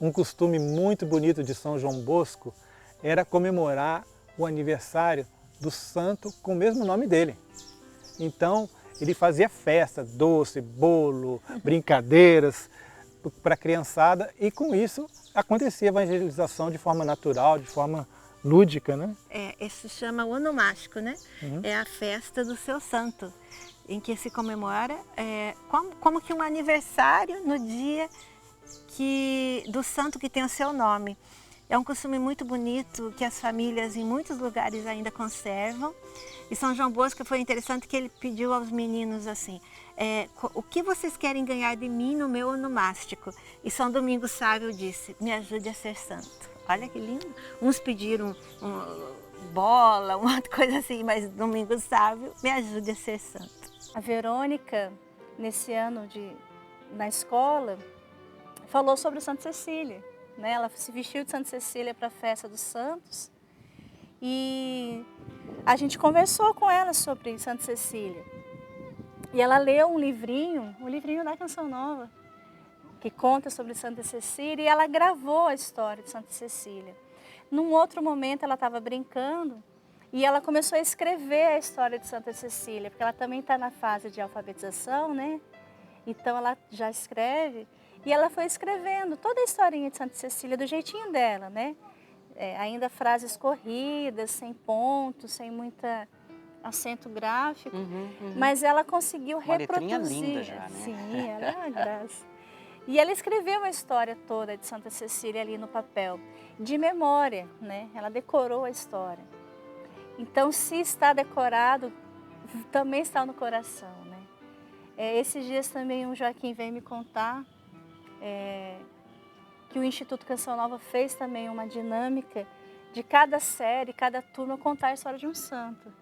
Um costume muito bonito de São João Bosco era comemorar o aniversário do santo com o mesmo nome dele. Então, ele fazia festa, doce, bolo, brincadeiras para a criançada e com isso acontecia a evangelização de forma natural, de forma lúdica, né? Esse se chama onomástico, né? É a festa do seu santo, em que se comemora como que um aniversário no dia do santo que tem o seu nome. É um costume muito bonito que as famílias em muitos lugares ainda conservam. E São João Bosco foi interessante que ele pediu aos meninos assim, o que vocês querem ganhar de mim no meu onomástico? E São Domingos Sávio disse, me ajude a ser santo. Olha que lindo. Uns pediram bola, uma coisa assim, mas Domingos Sávio, me ajude a ser santo. A Verônica, nesse ano na escola, falou sobre Santa Cecília, né? Ela se vestiu de Santa Cecília para a festa dos santos e a gente conversou com ela sobre Santa Cecília. E ela leu um livrinho da Canção Nova, que conta sobre Santa Cecília, e ela gravou a história de Santa Cecília. Num outro momento ela estava brincando e ela começou a escrever a história de Santa Cecília, porque ela também está na fase de alfabetização, né? Então ela já escreve. E ela foi escrevendo toda a historinha de Santa Cecília do jeitinho dela, né? Ainda frases corridas, sem pontos, sem muita acento gráfico, mas ela conseguiu reproduzir. Uma letrinha linda já, né? Sim, ela é uma graça. E ela escreveu a história toda de Santa Cecília ali no papel, de memória, né? Ela decorou a história. Então, se está decorado, também está no coração, né? Esses dias também o Joaquim veio me contar que o Instituto Canção Nova fez também uma dinâmica de cada série, cada turma contar a história de um santo.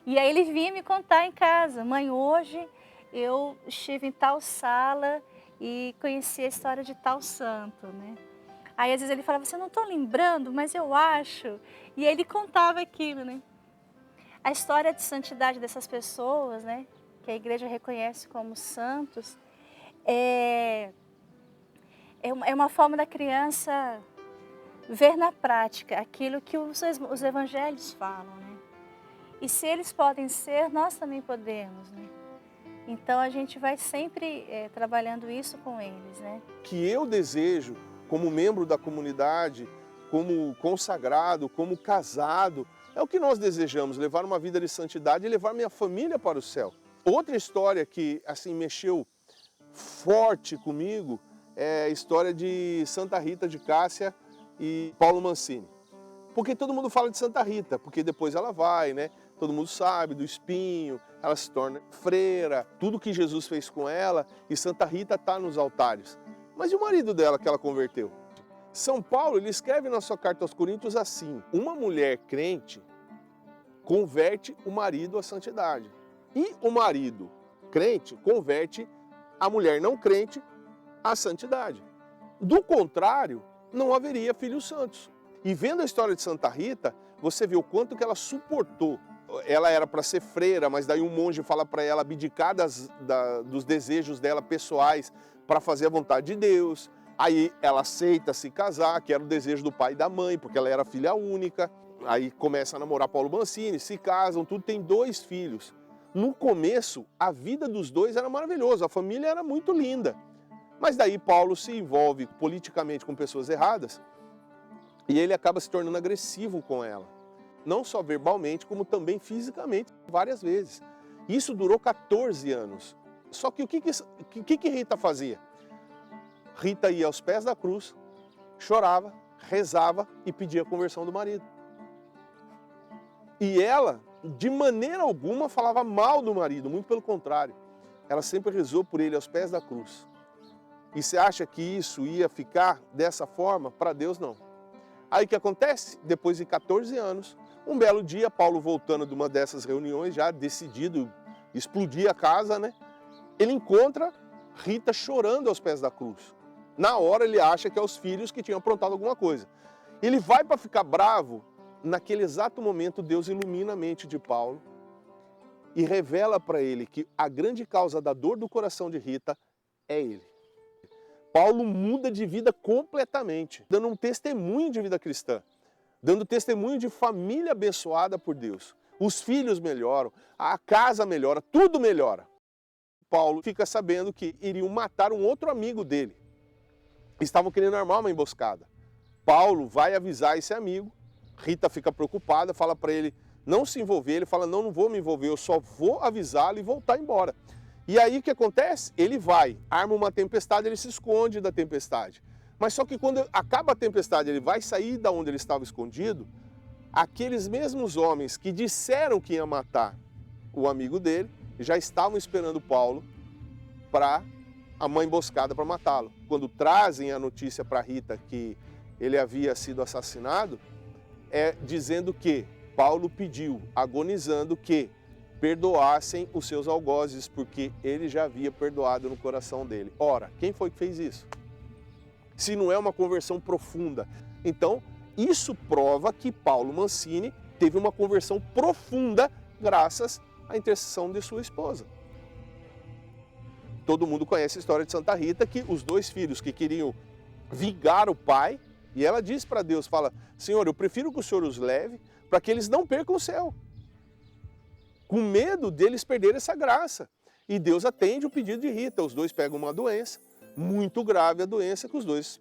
E aí ele vinha me contar em casa, mãe, hoje eu estive em tal sala e conheci a história de tal santo, né? Aí às vezes ele falava assim, eu não estou lembrando, mas eu acho. E aí ele contava aquilo, né? A história de santidade dessas pessoas, né? Que a igreja reconhece como santos, é uma forma da criança ver na prática aquilo que os evangelhos falam, né? E se eles podem ser, nós também podemos, né? Então a gente vai sempre trabalhando isso com eles, né? Que eu desejo, como membro da comunidade, como consagrado, como casado, é o que nós desejamos, levar uma vida de santidade e levar minha família para o céu. Outra história que assim mexeu forte comigo é a história de Santa Rita de Cássia e Paulo Mancini. Porque todo mundo fala de Santa Rita, porque depois ela vai, né? Todo mundo sabe do espinho, ela se torna freira, tudo que Jesus fez com ela, e Santa Rita está nos altares. Mas e o marido dela que ela converteu? São Paulo, ele escreve na sua carta aos Coríntios assim, uma mulher crente converte o marido à santidade. E o marido crente converte a mulher não crente à santidade. Do contrário, não haveria filhos santos. E vendo a história de Santa Rita, você vê o quanto que ela suportou. Ela era para ser freira, mas daí um monge fala para ela abdicar dos desejos dela pessoais para fazer a vontade de Deus. Aí ela aceita se casar, que era o desejo do pai e da mãe, porque ela era filha única. Aí começa a namorar Paulo Mancini, se casam, tudo, tem 2 filhos. No começo, a vida dos dois era maravilhosa, a família era muito linda. Mas daí Paulo se envolve politicamente com pessoas erradas e ele acaba se tornando agressivo com ela. Não só verbalmente, como também fisicamente, várias vezes. Isso durou 14 anos. Só que o que Rita fazia? Rita ia aos pés da cruz, chorava, rezava e pedia a conversão do marido. E ela, de maneira alguma, falava mal do marido, muito pelo contrário. Ela sempre rezou por ele aos pés da cruz. E você acha que isso ia ficar dessa forma? Para Deus, não. Aí o que acontece? Depois de 14 anos, um belo dia, Paulo voltando de uma dessas reuniões, já decidido explodir a casa, né? Ele encontra Rita chorando aos pés da cruz. Na hora ele acha que é os filhos que tinham aprontado alguma coisa. Ele vai para ficar bravo, naquele exato momento Deus ilumina a mente de Paulo e revela para ele que a grande causa da dor do coração de Rita é ele. Paulo muda de vida completamente, dando um testemunho de vida cristã, dando testemunho de família abençoada por Deus. Os filhos melhoram, a casa melhora, tudo melhora. Paulo fica sabendo que iriam matar um outro amigo dele. Estavam querendo armar uma emboscada. Paulo vai avisar esse amigo, Rita fica preocupada, fala para ele não se envolver, ele fala, não vou me envolver, eu só vou avisá-lo e voltar embora. E aí o que acontece? Ele vai, arma uma tempestade, ele se esconde da tempestade. Mas só que quando acaba a tempestade, ele vai sair da onde ele estava escondido, aqueles mesmos homens que disseram que ia matar o amigo dele, já estavam esperando Paulo para uma emboscada para matá-lo. Quando trazem a notícia para Rita que ele havia sido assassinado, dizendo que Paulo pediu, agonizando, que perdoassem os seus algozes, porque ele já havia perdoado no coração dele. Ora, quem foi que fez isso? Se não é uma conversão profunda. Então, isso prova que Paulo Mancini teve uma conversão profunda graças à intercessão de sua esposa. Todo mundo conhece a história de Santa Rita, que os dois filhos que queriam vingar o pai, e ela diz para Deus, fala, Senhor, eu prefiro que o Senhor os leve para que eles não percam o céu, com medo deles perderem essa graça. E Deus atende o pedido de Rita, os dois pegam uma doença, muito grave a doença, que os dois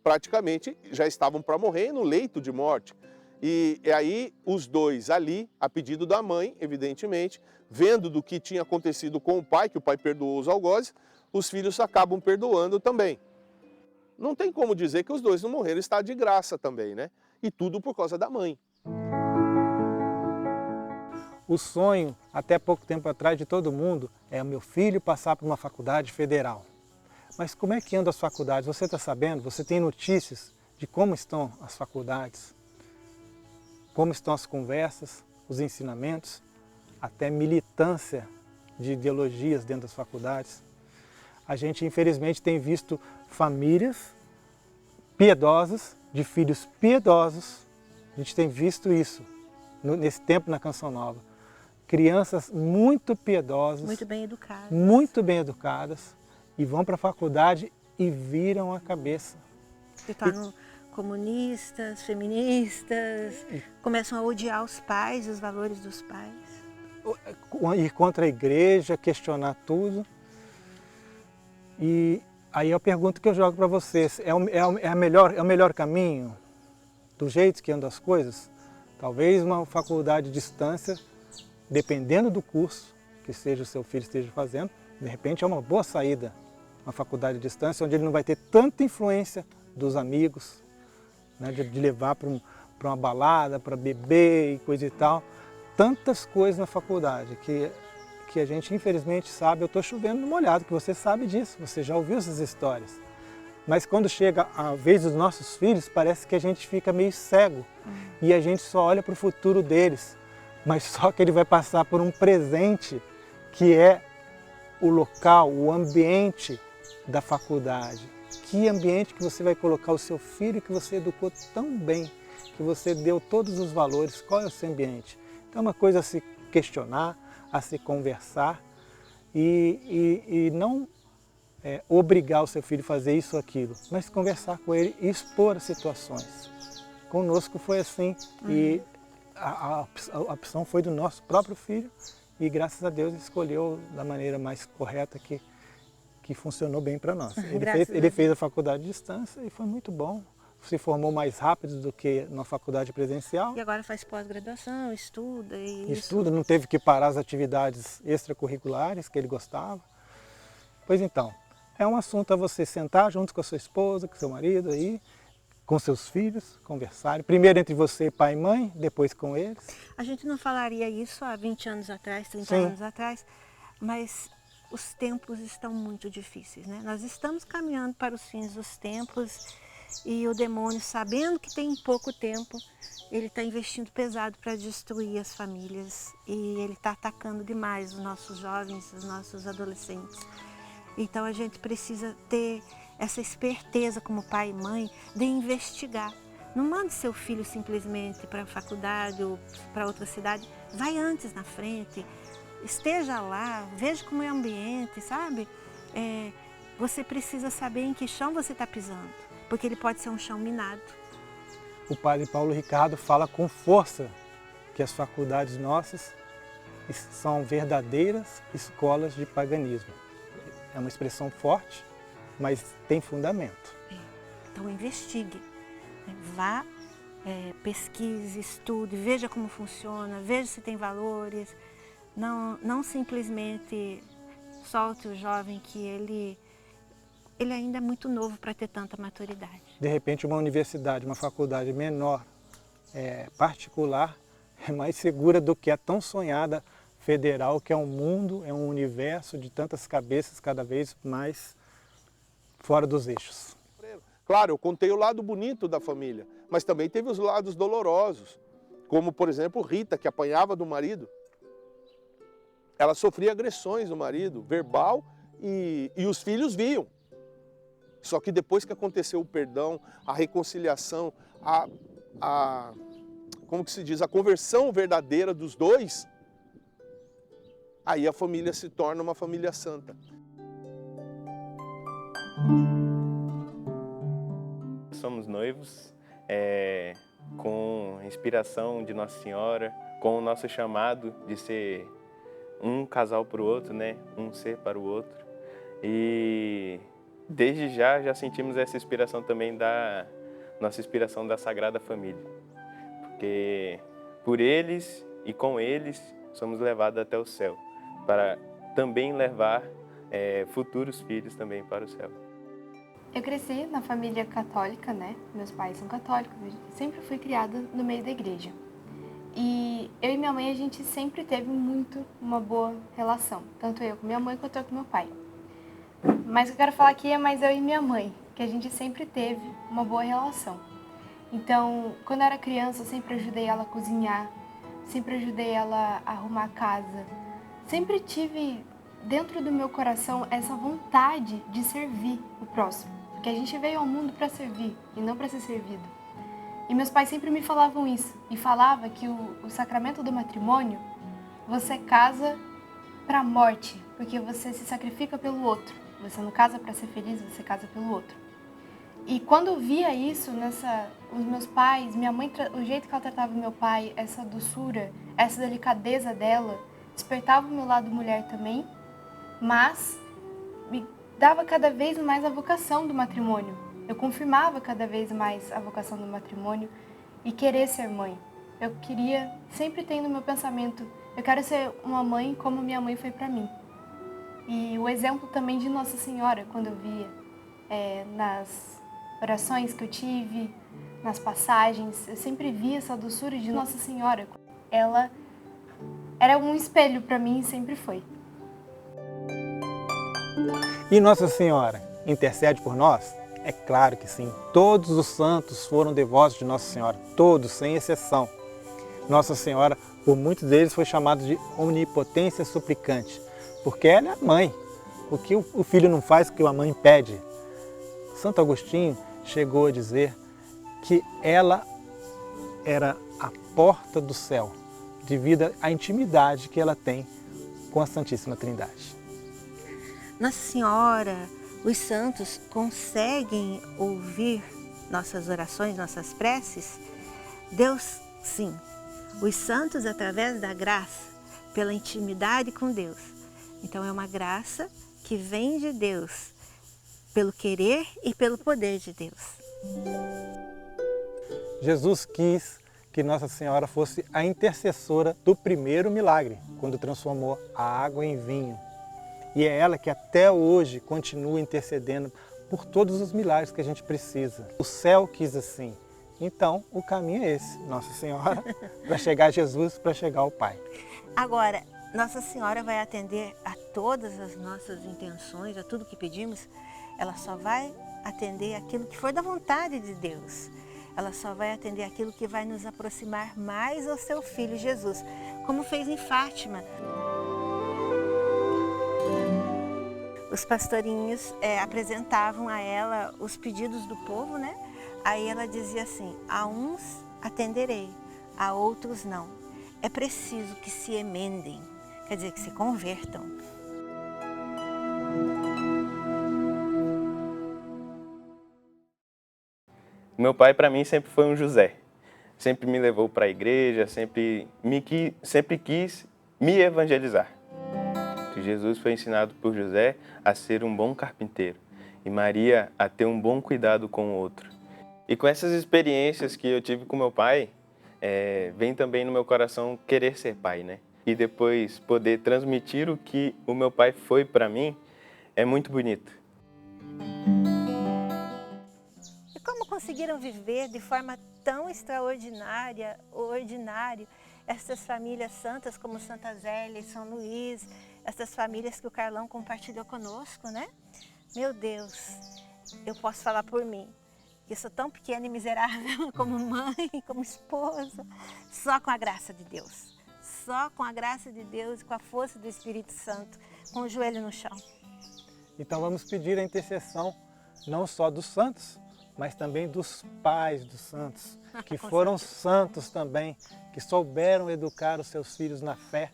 praticamente já estavam para morrer no leito de morte. E aí os dois ali, a pedido da mãe, evidentemente, vendo do que tinha acontecido com o pai, que o pai perdoou os algozes, os filhos acabam perdoando também. Não tem como dizer que os dois não morreram, está de graça também, né? E tudo por causa da mãe. O sonho, até pouco tempo atrás, de todo mundo, é o meu filho passar por uma faculdade federal. Mas como é que andam as faculdades? Você está sabendo? Você tem notícias de como estão as faculdades? Como estão as conversas, os ensinamentos, até militância de ideologias dentro das faculdades? A gente, infelizmente, tem visto famílias piedosas, de filhos piedosos. A gente tem visto isso nesse tempo na Canção Nova. Crianças muito piedosas, muito bem educadas, e vão para a faculdade e viram a cabeça. Se tornam comunistas, feministas, começam a odiar os pais, os valores dos pais. Ir contra a igreja, questionar tudo. E aí a pergunta que eu jogo para vocês, é o melhor caminho? Do jeito que andam as coisas? Talvez uma faculdade de distância, dependendo do curso que seja o seu filho esteja fazendo, de repente é uma boa saída. Uma faculdade de distância, onde ele não vai ter tanta influência dos amigos, né, de levar para uma balada, para beber e coisa e tal. Tantas coisas na faculdade que a gente infelizmente sabe. Eu estou chovendo no molhado, que você sabe disso, você já ouviu essas histórias. Mas quando chega a vez dos nossos filhos, parece que a gente fica meio cego e a gente só olha para o futuro deles. Mas só que ele vai passar por um presente que é o local, o ambiente da faculdade. Que ambiente que você vai colocar o seu filho que você educou tão bem, que você deu todos os valores, qual é o seu ambiente? Então é uma coisa a se questionar, a se conversar e não obrigar o seu filho a fazer isso ou aquilo, mas conversar com ele e expor as situações. Conosco foi assim e a opção foi do nosso próprio filho e graças a Deus ele escolheu da maneira mais correta que funcionou bem para nós. Ele fez a faculdade de distância e foi muito bom. Se formou mais rápido do que na faculdade presencial. E agora faz pós-graduação, estuda. Estuda, não teve que parar as atividades extracurriculares que ele gostava. Pois então, é um assunto a você sentar junto com a sua esposa, com seu marido aí, com seus filhos, conversarem. Primeiro entre você, pai e mãe, depois com eles. A gente não falaria isso há 20 anos atrás, 30 anos atrás, mas os tempos estão muito difíceis, né? Nós estamos caminhando para os fins dos tempos e o demônio, sabendo que tem pouco tempo, ele está investindo pesado para destruir as famílias e ele está atacando demais os nossos jovens, os nossos adolescentes. Então a gente precisa ter essa esperteza como pai e mãe de investigar. Não mande seu filho simplesmente para a faculdade ou para outra cidade, vai antes na frente. Esteja lá, veja como é o ambiente, sabe? você precisa saber em que chão você está pisando, porque ele pode ser um chão minado. O padre Paulo Ricardo fala com força que as faculdades nossas são verdadeiras escolas de paganismo. É uma expressão forte, mas tem fundamento. Então investigue, né? Vá, pesquise, estude, veja como funciona, veja se tem valores. Não simplesmente solte o jovem que ele ainda é muito novo para ter tanta maturidade. De repente, uma universidade, uma faculdade menor, particular, é mais segura do que a tão sonhada federal, que é um mundo, é um universo de tantas cabeças cada vez mais fora dos eixos. Claro, eu contei o lado bonito da família, mas também teve os lados dolorosos, como, por exemplo, Rita, que apanhava do marido. Ela sofria agressões do marido, verbal, e os filhos viam. Só que depois que aconteceu o perdão, a reconciliação, como que se diz, a conversão verdadeira dos dois, aí a família se torna uma família santa. Somos noivos, com inspiração de Nossa Senhora, com o nosso chamado de ser um casal para o outro, né? Um ser para o outro. E desde já sentimos essa inspiração também nossa inspiração da Sagrada Família. Porque por eles e com eles somos levados até o céu, para também levar futuros filhos também para o céu. Eu cresci na família católica, né? Meus pais são católicos, eu sempre fui criada no meio da igreja. E eu e minha mãe, a gente sempre teve uma boa relação, tanto eu com minha mãe quanto eu com meu pai. Mas o que eu quero falar aqui é mais eu e minha mãe, que a gente sempre teve uma boa relação. Então, quando eu era criança, eu sempre ajudei ela a cozinhar, sempre ajudei ela a arrumar a casa. Sempre tive dentro do meu coração essa vontade de servir o próximo, porque a gente veio ao mundo para servir e não para ser servido. E meus pais sempre me falavam isso, e falava que o sacramento do matrimônio, você casa para a morte, porque você se sacrifica pelo outro. Você não casa para ser feliz, você casa pelo outro. E quando eu via isso, os meus pais, minha mãe, o jeito que ela tratava meu pai, essa doçura, essa delicadeza dela, despertava o meu lado mulher também, mas me dava cada vez mais a vocação do matrimônio. Eu confirmava cada vez mais a vocação do matrimônio e querer ser mãe. Eu queria, sempre tem no meu pensamento, eu quero ser uma mãe como minha mãe foi para mim. E o exemplo também de Nossa Senhora, quando eu via nas orações que eu tive, nas passagens, eu sempre via essa doçura de Nossa Senhora. Ela era um espelho para mim e sempre foi. E Nossa Senhora intercede por nós? É claro que sim. Todos os santos foram devotos de Nossa Senhora, todos, sem exceção. Nossa Senhora, por muitos deles, foi chamada de onipotência suplicante, porque ela é a mãe. O que o filho não faz, o que a mãe pede. Santo Agostinho chegou a dizer que ela era a porta do céu, devido à intimidade que ela tem com a Santíssima Trindade. Nossa Senhora, os santos conseguem ouvir nossas orações, nossas preces? Deus, sim. Os santos, através da graça, pela intimidade com Deus. Então é uma graça que vem de Deus, pelo querer e pelo poder de Deus. Jesus quis que Nossa Senhora fosse a intercessora do primeiro milagre, quando transformou a água em vinho. E é ela que até hoje continua intercedendo por todos os milagres que a gente precisa. O céu quis assim. Então, o caminho é esse, Nossa Senhora, para chegar a Jesus, para chegar ao Pai. Agora, Nossa Senhora vai atender a todas as nossas intenções, a tudo que pedimos. Ela só vai atender aquilo que for da vontade de Deus. Ela só vai atender aquilo que vai nos aproximar mais ao seu Filho Jesus, como fez em Fátima. Os pastorinhos apresentavam a ela os pedidos do povo, né? Aí ela dizia assim: a uns atenderei, a outros não. É preciso que se emendem, quer dizer, que se convertam. Meu pai, para mim, sempre foi um José. Sempre me levou para a igreja, sempre quis me evangelizar. Jesus foi ensinado por José a ser um bom carpinteiro e Maria a ter um bom cuidado com o outro. E com essas experiências que eu tive com meu pai, vem também no meu coração querer ser pai, né? E depois poder transmitir o que o meu pai foi para mim, é muito bonito. E como conseguiram viver de forma tão extraordinária, ordinário, essas famílias santas como Santa Zélia e São Luís, essas famílias que o Carlão compartilhou conosco, né? Meu Deus, eu posso falar por mim, que sou tão pequena e miserável como mãe, como esposa, só com a graça de Deus. Só com a graça de Deus e com a força do Espírito Santo, com o joelho no chão. Então vamos pedir a intercessão não só dos santos, mas também dos pais dos santos, que foram santos também, que souberam educar os seus filhos na fé.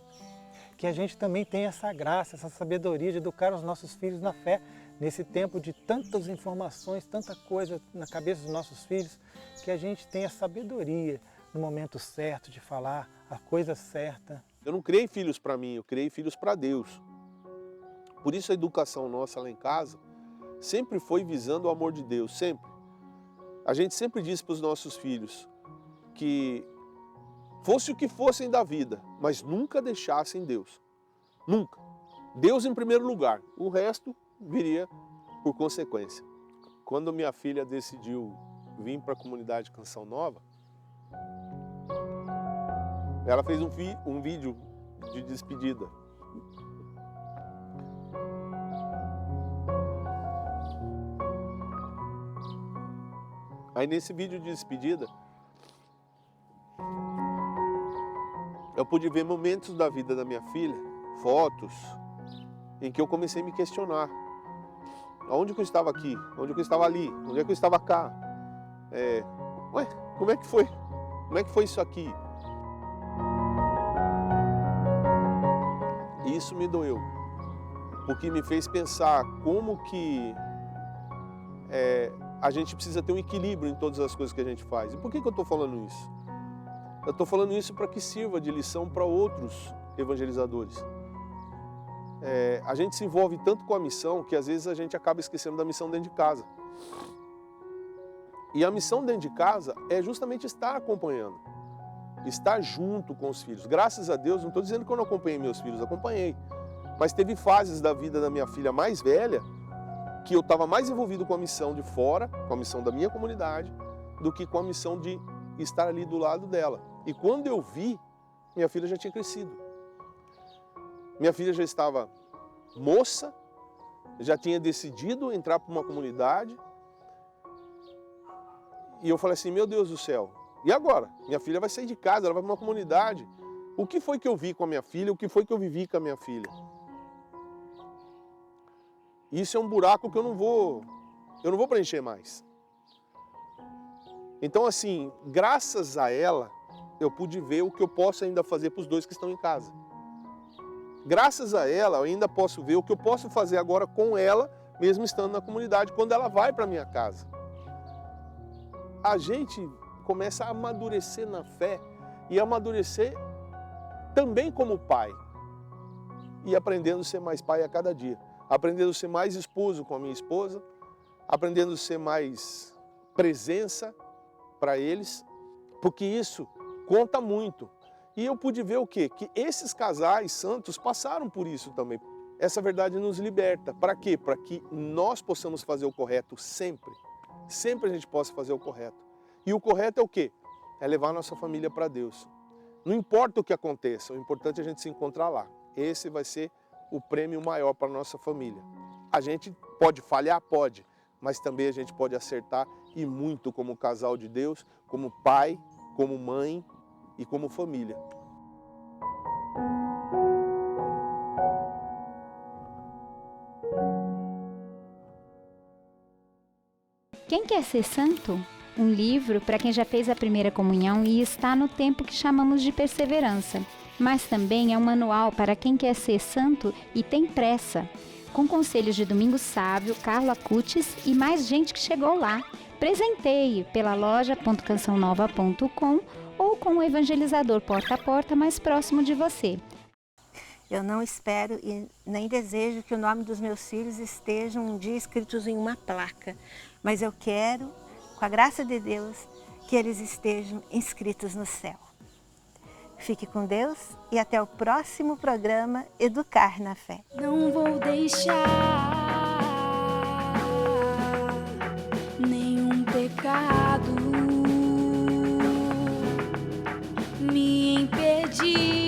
Que a gente também tenha essa graça, essa sabedoria de educar os nossos filhos na fé, nesse tempo de tantas informações, tanta coisa na cabeça dos nossos filhos, que a gente tenha sabedoria no momento certo de falar a coisa certa. Eu não criei filhos para mim, eu criei filhos para Deus. Por isso a educação nossa lá em casa sempre foi visando o amor de Deus, sempre. A gente sempre disse para os nossos filhos que fosse o que fossem da vida, mas nunca deixassem Deus. Nunca. Deus em primeiro lugar, o resto viria por consequência. Quando minha filha decidiu vir para a comunidade Canção Nova, ela fez um vídeo de despedida. Aí nesse vídeo de despedida, eu pude ver momentos da vida da minha filha, fotos, em que eu comecei a me questionar. Onde que eu estava aqui? Onde que eu estava ali? Onde é que eu estava cá? Como é que foi? Como é que foi isso aqui? E isso me doeu, porque me fez pensar como que a gente precisa ter um equilíbrio em todas as coisas que a gente faz. E por que eu estou falando isso? Eu estou falando isso para que sirva de lição para outros evangelizadores. A gente se envolve tanto com a missão que às vezes a gente acaba esquecendo da missão dentro de casa. E a missão dentro de casa é justamente estar acompanhando, estar junto com os filhos. Graças a Deus, não estou dizendo que eu não acompanhei meus filhos, acompanhei. Mas teve fases da vida da minha filha mais velha que eu estava mais envolvido com a missão de fora, com a missão da minha comunidade, do que com a missão de estar ali do lado dela. E quando eu vi, minha filha já tinha crescido. Minha filha já estava moça, já tinha decidido entrar para uma comunidade. E eu falei assim, meu Deus do céu, e agora? Minha filha vai sair de casa, ela vai para uma comunidade. O que foi que eu vi com a minha filha? O que foi que eu vivi com a minha filha? Isso é um buraco que eu não vou preencher mais. Então assim, graças a ela, eu pude ver o que eu posso ainda fazer para os dois que estão em casa. Graças a ela, eu ainda posso ver o que eu posso fazer agora com ela, mesmo estando na comunidade, quando ela vai para a minha casa. A gente começa a amadurecer na fé e amadurecer também como pai. E aprendendo a ser mais pai a cada dia. Aprendendo a ser mais esposo com a minha esposa, aprendendo a ser mais presença para eles, porque isso conta muito. E eu pude ver o quê? Que esses casais santos passaram por isso também. Essa verdade nos liberta. Para quê? Para que nós possamos fazer o correto sempre. Sempre a gente possa fazer o correto. E o correto é o quê? É levar a nossa família para Deus. Não importa o que aconteça, o importante é a gente se encontrar lá. Esse vai ser o prêmio maior para a nossa família. A gente pode falhar? Pode. Mas também a gente pode acertar e muito como casal de Deus, como pai, como mãe e como família. Quem quer ser santo? Um livro para quem já fez a primeira comunhão e está no tempo que chamamos de perseverança. Mas também é um manual para quem quer ser santo e tem pressa. Com conselhos de Domingos Sávio, Carlo Acutis e mais gente que chegou lá. Presenteie pela loja.cançãonova.com ou com o evangelizador porta a porta mais próximo de você. Eu não espero e nem desejo que o nome dos meus filhos estejam um dia escritos em uma placa, mas eu quero, com a graça de Deus, que eles estejam inscritos no céu. Fique com Deus e até o próximo programa Educar na Fé. Não vou deixar nenhum pecado me impedir